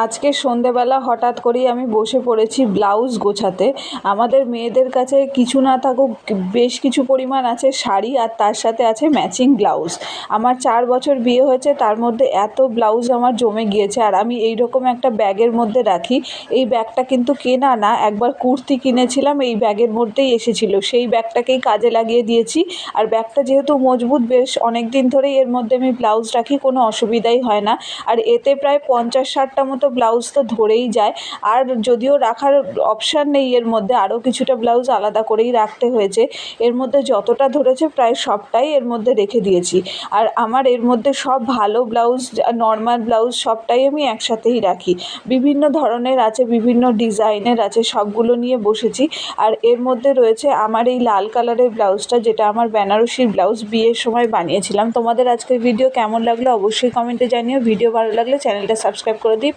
আজকে সন্ধেবেলা হঠাৎ করেই আমি বসে পড়েছি ব্লাউজ গোছাতে। আমাদের মেয়েদের কাছে কিছু না থাকুক বেশ কিছু পরিমাণ আছে শাড়ি, আর তার সাথে আছে ম্যাচিং ব্লাউজ। আমার 4 বছর বিয়ে হয়েছে, তার মধ্যে এত ব্লাউজ আমার জমে গিয়েছে, আর আমি এই রকম একটা ব্যাগের মধ্যে রাখি। এই ব্যাগটা কিন্তু কেনা না, একবার কুর্তি কিনেছিলাম, এই ব্যাগের মধ্যেই এসেছিল, সেই ব্যাগটাকেই কাজে লাগিয়ে দিয়েছি। আর ব্যাগটা যেহেতু মজবুত, বেশ অনেক দিন ধরেই এর মধ্যে আমি ব্লাউজ রাখি, কোনো অসুবিধাই হয় না। আর এতে প্রায় 50-60টা মতো ব্লাউজ তো ধরেই যায়। আর যদিও রাখার অপশান নেই, এর মধ্যে আরও কিছুটা ব্লাউজ আলাদা করেই রাখতে হয়েছে। এর মধ্যে যতটা ধরেছে প্রায় সবটাই এর মধ্যে রেখে দিয়েছি। আর আমার এর মধ্যে সব ভালো ব্লাউজ, নর্মাল ব্লাউজ সবটাই আমি একসাথেই রাখি। বিভিন্ন ধরনের আছে, বিভিন্ন ডিজাইনের আছে, সবগুলো নিয়ে বসেছি। আর এর মধ্যে রয়েছে আমার এই লাল কালারের ব্লাউজটা, যেটা আমার বেনারসির ব্লাউজ, বিয়ের সময় বানিয়েছিলাম। তোমাদের আজকের ভিডিও কেমন লাগলো অবশ্যই কমেন্টে জানিও। ভিডিও ভালো লাগলে চ্যানেলটা সাবস্ক্রাইব করে দিই।